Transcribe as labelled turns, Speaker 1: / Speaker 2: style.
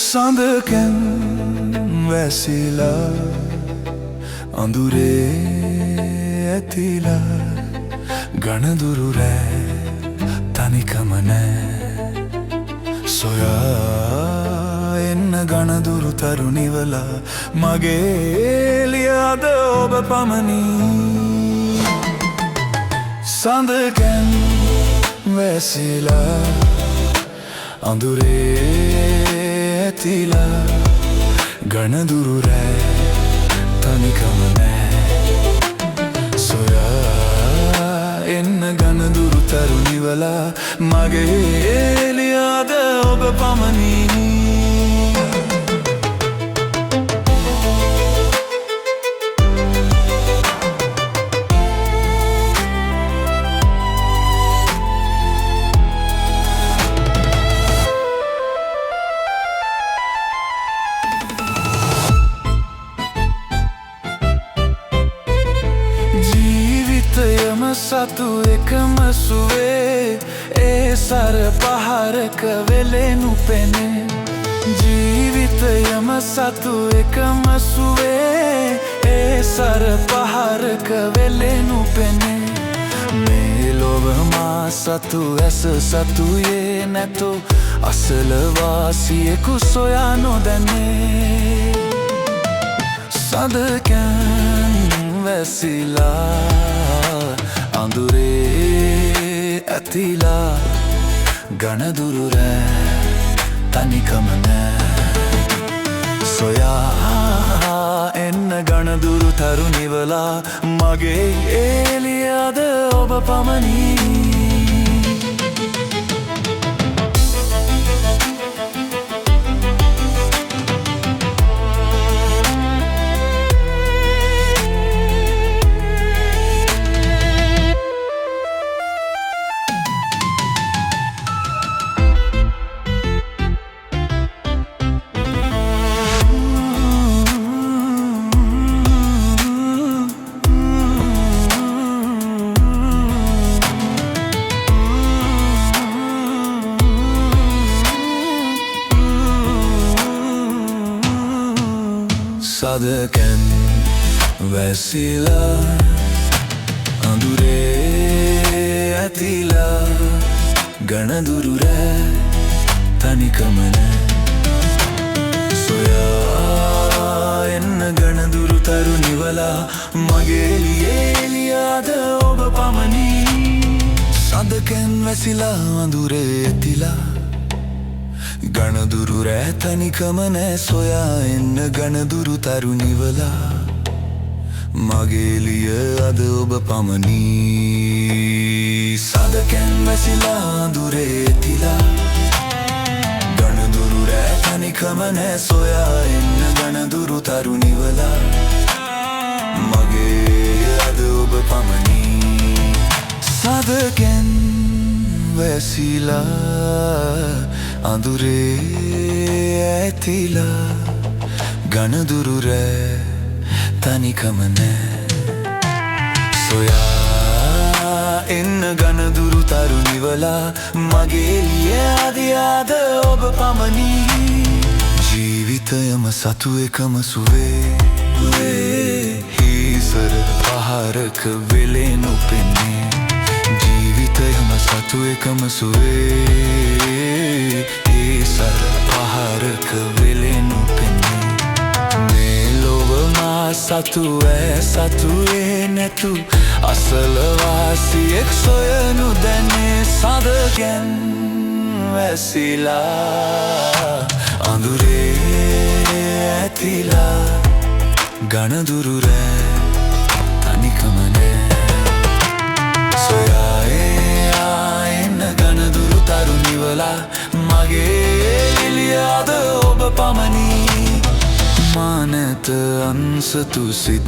Speaker 1: සඳකැන් වැසිලා අඳුරේ ඇතිලා ගණදුරු රෑ තනිකම නෑ සොයා එන්න ගණදුරු තරුණිවලා මගේ එළියද ඔබ පමණි සඳකැන් වැසිලා අඳුරේ ඇතිලා ගණදුරු රෑ තනිකම නෑ සොයා එන්න ගණදුරු තරුණිවලා මගේ එළියද ඔබ පමණි සතු එකම සුවේ ඒ සර පහරක වෙලෙනු පෙනේ ජීවිතයම සතු එකම සුවේ ඒ සර පහරක වෙලෙනු පෙනේ මේ ලොවමා සතු ඇස සතුයේ නැතු අසලවාසියෙකු සොයා නොදැනේ සඳකැන් වැසිලා අඳුරේ ඇතිලා ගණදුරු රෑ තනිකම නෑ සොයා එන්න ගණදුරු තරුණිවලා මගේ එළියද ඔබ පමණි සඳකැන් වැසිලා අඳුරේ ඇතිලා ගණදුරු රෑ තනිකම නෑ සොයා එන්න ගණදුරු තරුණිවලා මගේ එළියද ඔබ පමණි සඳකැන් වැසිලා අඳුරේ ඇතිලා ගණදුරු රෑ තනිකම නෑ සොයා එන්න ගණදුරු තරුණිවලා මගේ එළියද ඔබ පමණි සඳකැන් වැසිලා අඳුරේ ඇතිලා ගණදුරු රෑ තනිකම නෑ සොයා එන්න ගණදුරු තරුණිවලා මගේ එළියද ඔබ පමණි සඳකැන් වැසිලා අඳුරේ ඇතිලා ගණදුරු රෑ තනිකම නෑ සොයා එන්න ගණදුරු තරුණිවලා මගේ එළියද ඔබ පමණි ජීවිතයම සතු එකම සුවේ හිසර පහරක වෙලෙනු පෙනේ ජීවිතයම සතු එකම සුවේ ඒ සර පහරක වෙලෙනු පෙනේ මේ ලොවමා සතු ඇ සතුයේ නැතු අසලවාසියෙක් සොයනු දැනේ සඳකැන් වැසිලා අඳුරේ ඇතිලා ගණදුරු රෑ තනිකම නෑ කපලා මගේ එළියද ඔබ පමණි මානත අන්සතු සිත්